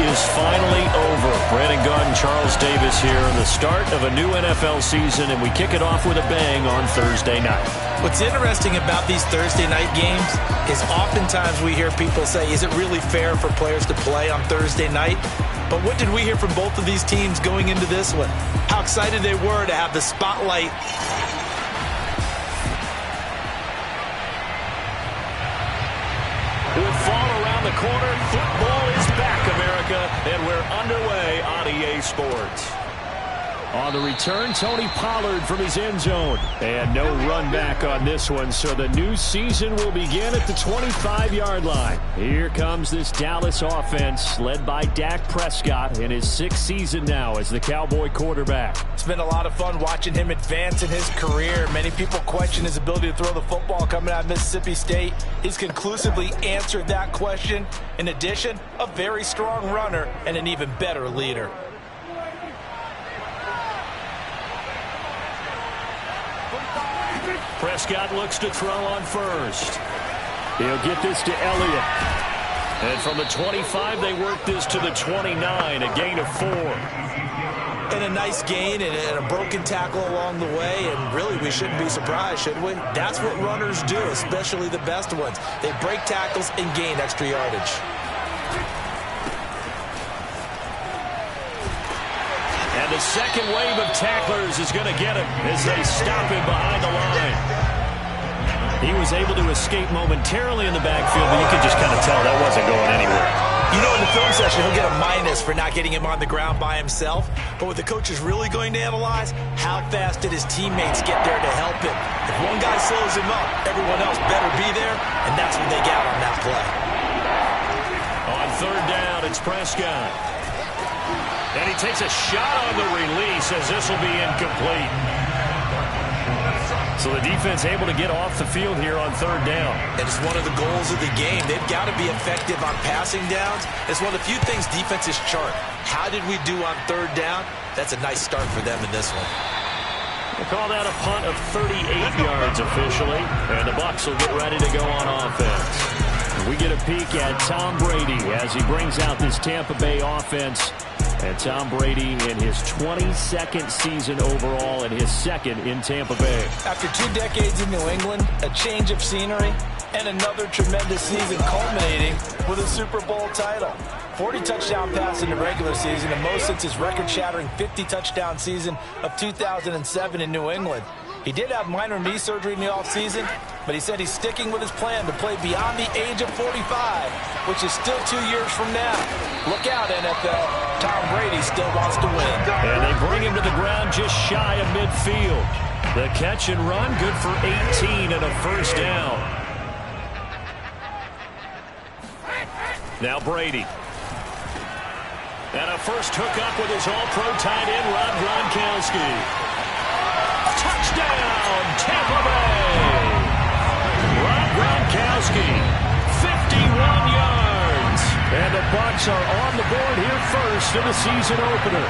is finally over. Brandon Gaudin and Charles Davis here on the start of a new NFL season, and we kick it off with a bang on Thursday night. What's interesting about these Thursday night games is oftentimes we hear people say, is it really fair for players to play on Thursday night? But what did we hear from both of these teams going into this one? How excited they were to have the spotlight. With fall around the corner, football is back, America, and we're underway on EA Sports. On the return, Tony Pollard from his end zone. And no run back on this one, so the new season will begin at the 25-yard line. Here comes this Dallas offense, led by Dak Prescott in his 6th season now as the Cowboy quarterback. It's been a lot of fun watching him advance in his career. Many people question his ability to throw the football coming out of Mississippi State. He's conclusively answered that question. In addition, a very strong runner and an even better leader. Prescott looks to throw on first. He'll get this to Elliott. And from the 25, they work this to the 29, a gain of 4. And a nice gain and a broken tackle along the way, and really we shouldn't be surprised, should we? That's what runners do, especially the best ones. They break tackles and gain extra yardage. And the second wave of tacklers is going to get him as they stop him behind the line. He was able to escape momentarily in the backfield, but you could just kind of tell that wasn't going anywhere. You know, in the film session, he'll get a minus for not getting him on the ground by himself. But what the coach is really going to analyze, how fast did his teammates get there to help him? If one guy slows him up, everyone else better be there, and that's what they got on that play. On third down, it's Prescott. And he takes a shot on the release as this will be incomplete. So the defense able to get off the field here on third down. And it's one of the goals of the game. They've got to be effective on passing downs. It's one of the few things defenses chart. How did we do on third down? That's a nice start for them in this one. We'll call that a punt of 38 yards officially. And the Bucs will get ready to go on offense. We get a peek at Tom Brady as he brings out this Tampa Bay offense. And Tom Brady in his 22nd season overall and his 2nd in Tampa Bay. After 2 decades in New England, a change of scenery, and another tremendous season culminating with a Super Bowl title. 40 touchdown passes in the regular season, the most since his record-shattering 50-touchdown season of 2007 in New England. He did have minor knee surgery in the offseason, but he said he's sticking with his plan to play beyond the age of 45, which is still 2 years from now. Look out, NFL. Tom Brady still wants to win. And they bring him to the ground just shy of midfield. The catch and run, good for 18 and a first down. Now Brady. And a first hookup with his all-pro tight end, Rob Gronkowski. Touchdown, Tampa Bay! Rob Gronkowski, 51 yards. And the Bucs are on the board here first in the season opener.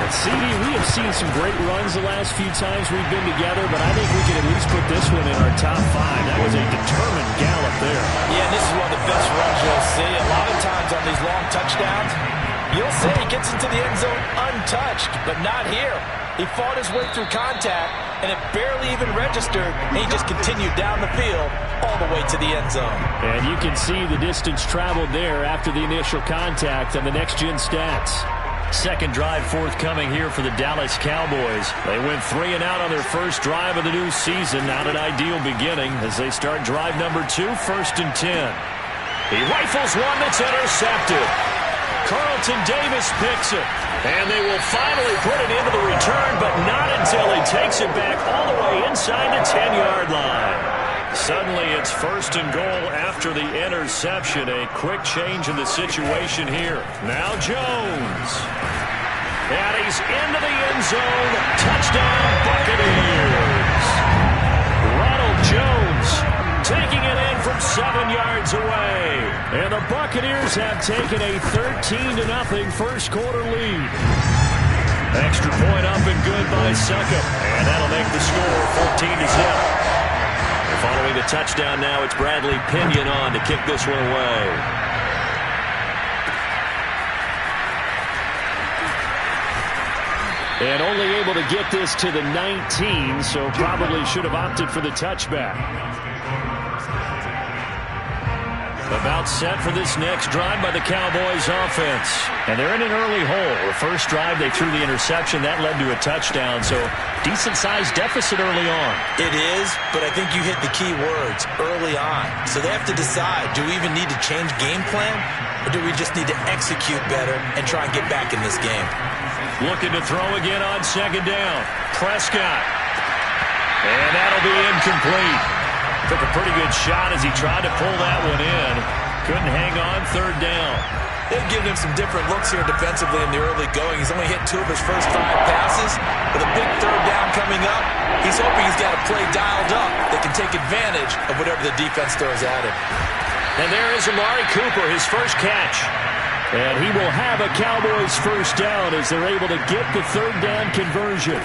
And CD, we have seen some great runs the last few times we've been together, but I think we can at least put this one in our top 5. That was a determined gallop there. Yeah, and this is one of the best runs you'll see. A lot of times on these long touchdowns, you'll say he gets into the end zone untouched, but not here. He fought his way through contact, and it barely even registered, and he just continued down the field all the way to the end zone. And you can see the distance traveled there after the initial contact on the next-gen stats. Second drive forthcoming here for the Dallas Cowboys. They went 3 and out on their first drive of the new season. Not an ideal beginning as they start drive number 2, 1st and 10. He rifles one that's intercepted. Carlton Davis picks it. And they will finally put it into the return, but not until he takes it back all the way inside the 10-yard line. Suddenly it's 1st and goal after the interception. A quick change in the situation here. Now Jones. And he's into the end zone. Touchdown, Buccaneers. Ronald Jones taking it in from 7 yards away. And the Buccaneers have taken a 13-0 first quarter lead. Extra point up and good by Succop. And that'll make the score 14-0. Following the touchdown now, it's Bradley Pinion on to kick this one away. And only able to get this to the 19, so probably should have opted for the touchback. About set for this next drive by the Cowboys offense. And they're in an early hole. The first drive, they threw the interception. That led to a touchdown, so decent-sized deficit early on. It is, but I think you hit the key words, early on. So they have to decide, do we even need to change game plan, or do we just need to execute better and try and get back in this game? Looking to throw again on second down. Prescott. And that'll be incomplete. Took a pretty good shot as he tried to pull that one in. Couldn't hang on third down. They've given him some different looks here defensively in the early going. He's only hit 2 of his first 5 passes. With a big third down coming up, he's hoping he's got a play dialed up that can take advantage of whatever the defense throws at him. And there is Amari Cooper, his first catch. And he will have a Cowboys first down as they're able to get the third down conversion.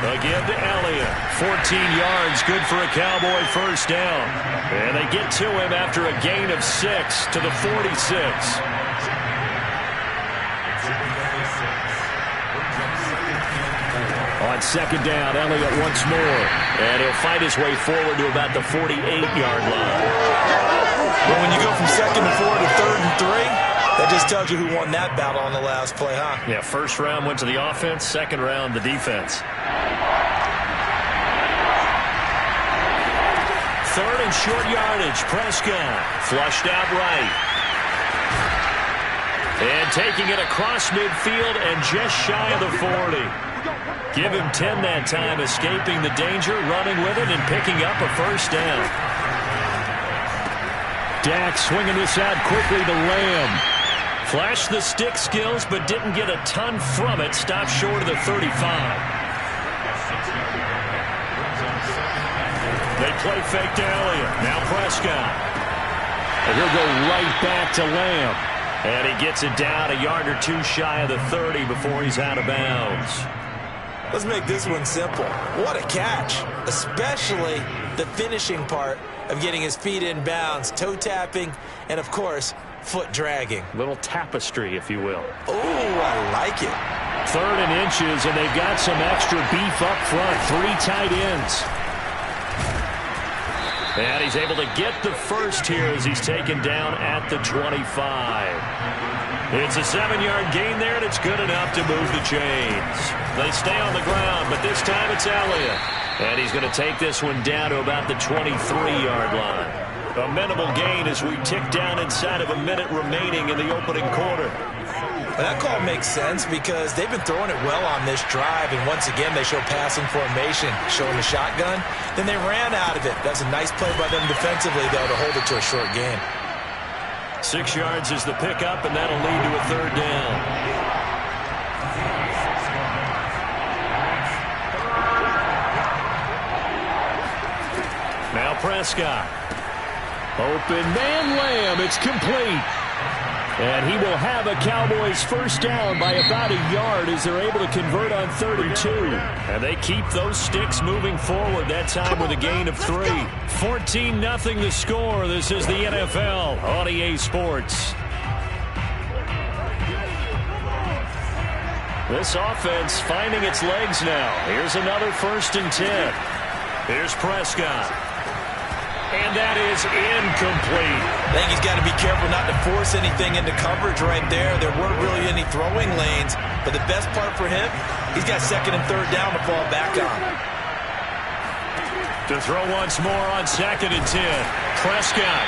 Again to Elliott. 14 yards, good for a Cowboy first down. And they get to him after a gain of 6 to the 46. On second down, Elliott once more. And he'll fight his way forward to about the 48-yard line. But when you go from 2nd and 4 to 3rd and 3, that just tells you who won that battle on the last play, huh? Yeah, first round went to the offense, second round the defense. 3rd and short yardage. Prescott flushed out right. And taking it across midfield and just shy of the 40. Give him 10 that time, escaping the danger, running with it, and picking up a first down. Dak swinging this out quickly to Lamb. Flashed the stick skills, but didn't get a ton from it. Stopped short of the 35. They play fake to Elliott. Now Prescott. And he'll go right back to Lamb. And he gets it down a yard or 2 shy of the 30 before he's out of bounds. Let's make this one simple. What a catch, especially the finishing part of getting his feet in bounds, toe tapping, and of course, foot dragging. Little tapestry, if you will. Oh, I like it. 3rd and inches, and they've got some extra beef up front. 3 tight ends. And he's able to get the first here as he's taken down at the 25. It's a 7-yard gain there, and it's good enough to move the chains. They stay on the ground, but this time it's Elliott. And he's going to take this one down to about the 23-yard line. A minimal gain as we tick down inside of a minute remaining in the opening quarter. Well, that call makes sense because they've been throwing it well on this drive, and once again they show passing formation, showing the shotgun. Then they ran out of it. That's a nice play by them defensively, though, to hold it to a short gain. 6 yards is the pickup, and that'll lead to a 3rd down. Now Prescott. Open man Lamb. It's complete. And he will have a Cowboys first down by about a yard as they're able to convert on 3rd and 2. And they keep those sticks moving forward, that time with a gain of 3. 14-0 the score. This is the NFL on EA Sports. This offense finding its legs now. Here's another 1st and 10. Here's Prescott. And that is incomplete. I think he's got to be careful not to force anything into coverage right there. There weren't really any throwing lanes. But the best part for him, he's got 2nd and 3rd down to fall back on. To throw once more on 2nd and 10. Prescott.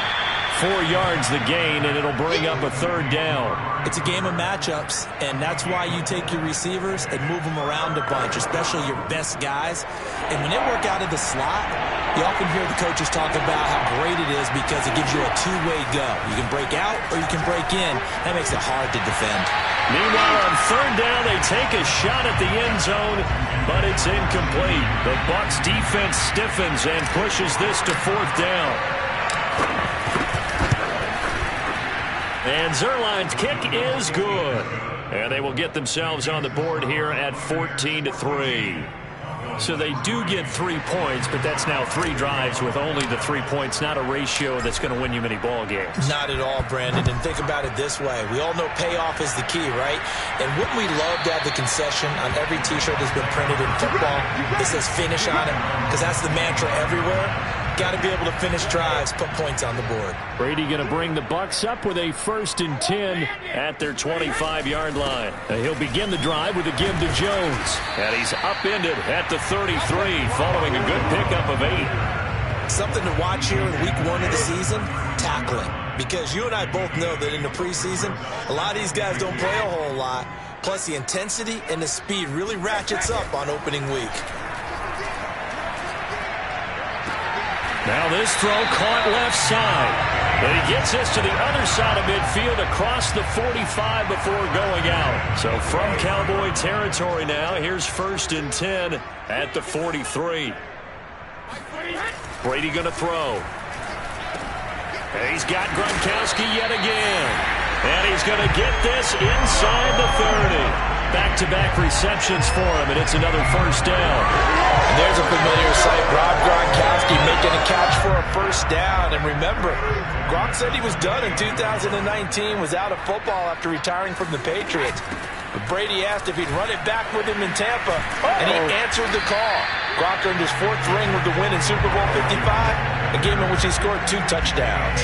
4 yards the gain, and it'll bring up a 3rd down. It's a game of matchups, and that's why you take your receivers and move them around a bunch, especially your best guys. And when they work out of the slot, you often hear the coaches talk about how great it is because it gives you a two-way go. You can break out or you can break in. That makes it hard to defend. Meanwhile, on 3rd down, they take a shot at the end zone, but it's incomplete. The Bucs defense stiffens and pushes this to 4th down. And Zerline's kick is good. And they will get themselves on the board here at 14-3. So they do get 3 points, but that's now 3 drives with only the 3 points, not a ratio that's going to win you many ball games. Not at all, Brandon. And think about it this way. We all know payoff is the key, right? And wouldn't we love to have the concession on every T-shirt that's been printed in football? It says finish on it, because that's the mantra everywhere. Got to be able to finish drives, put points on the board. Brady going to bring the Bucs up with a 1st and 10 at their 25-yard line. He'll begin the drive with a give to Jones. And he's upended at the 33 following a good pickup of 8. Something to watch here in week 1 of the season, tackling. Because you and I both know that in the preseason, a lot of these guys don't play a whole lot. Plus the intensity and the speed really ratchets up on opening week. Now this throw caught left side. But he gets this to the other side of midfield across the 45 before going out. So from Cowboy territory now, here's 1st and 10 at the 43. Brady going to throw. And he's got Gronkowski yet again. And he's going to get this inside the 30. Back-to-back receptions for him, and it's another 1st down. And there's a familiar sight. Rob Gronkowski making a catch for a 1st down. And remember, Gronk said he was done in 2019, was out of football after retiring from the Patriots. But Brady asked if he'd run it back with him in Tampa, and he answered the call. Gronk earned his 4th ring with the win in Super Bowl 55, a game in which he scored 2 touchdowns.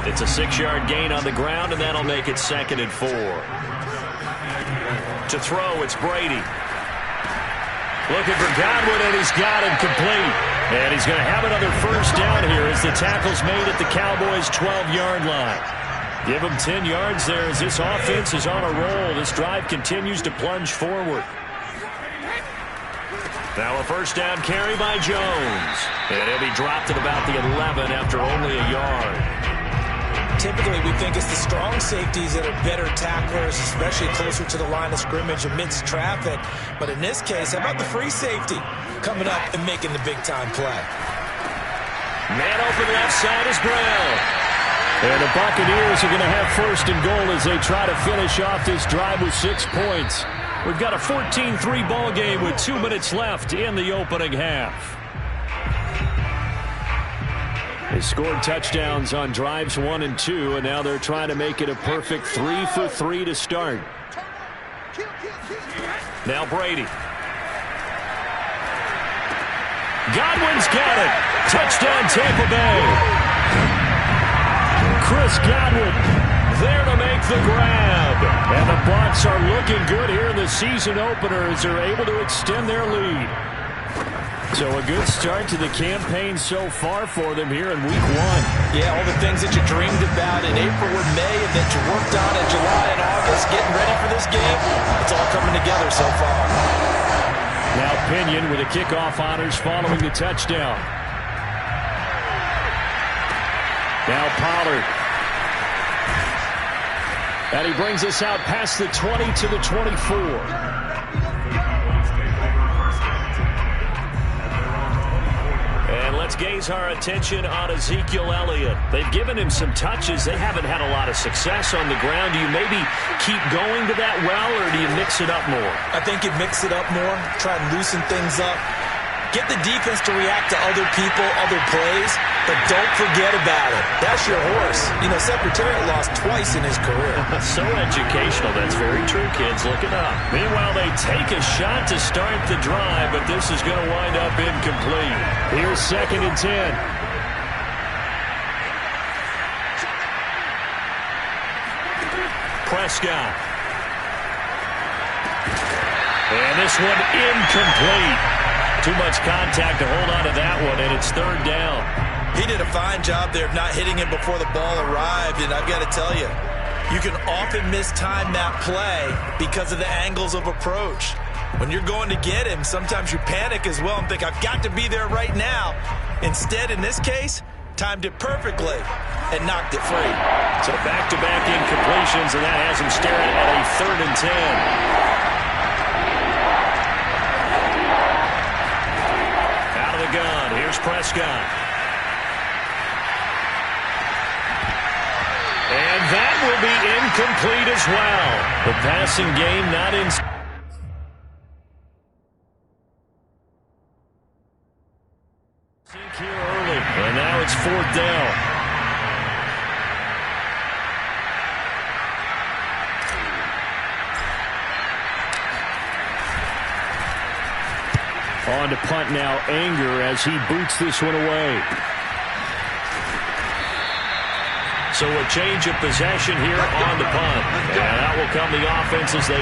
It's a 6-yard gain on the ground, and that'll make it 2nd and 4. To throw, it's Brady. Looking for Godwin, and he's got him complete. And he's going to have another 1st down here as the tackle's made at the Cowboys' 12-yard line. Give him 10 yards there as this offense is on a roll. This drive continues to plunge forward. Now a 1st down carry by Jones. And he'll be dropped at about the 11 after only a yard. Typically, we think it's the strong safeties that are better tacklers, especially closer to the line of scrimmage amidst traffic. But in this case, how about the free safety coming up and making the big-time play? Man open left side is Brown. And the Buccaneers are going to have 1st and goal as they try to finish off this drive with 6 points. We've got a 14-3 ball game with 2 minutes left in the opening half. They scored touchdowns on drives 1 and 2, and now they're trying to make it a perfect 3 for 3 to start. Now Brady. Godwin's got it. Touchdown Tampa Bay. Chris Godwin there to make the grab. And the Bucs are looking good here in the season opener as they're able to extend their lead. So a good start to the campaign so far for them here in week 1. Yeah, all the things that you dreamed about in April and May and that you worked on in July and August, getting ready for this game, it's all coming together so far. Now Pinion with the kickoff honors following the touchdown. Now Pollard. And he brings us out past the 20 to the 24. And let's gaze our attention on Ezekiel Elliott. They've given him some touches. They haven't had a lot of success on the ground. Do you maybe keep going to that well, or do you mix it up more? I think you mix it up more, try and loosen things up. Get the defense to react to other people, other plays, but don't forget about it. That's your horse. You know, Secretariat lost twice in his career. So educational. That's very true, kids. Look it up. Meanwhile, they take a shot to start the drive, but this is going to wind up incomplete. Here's 2nd and 10. Prescott. And this one incomplete. Too much contact to hold on to that one, and it's 3rd down. He did a fine job there of not hitting it before the ball arrived, and I've got to tell you, you can often mistime that play because of the angles of approach. When you're going to get him, sometimes you panic as well and think, I've got to be there right now. Instead, in this case, timed it perfectly and knocked it free. So back-to-back incompletions, and that has him staring at a 3rd and 10. Gun. Here's Prescott. And that will be incomplete as well. The passing game not in. it's 4th down. On to punt now, Anger, as he boots this one away. So a change of possession here on the punt. And out will come the offense as they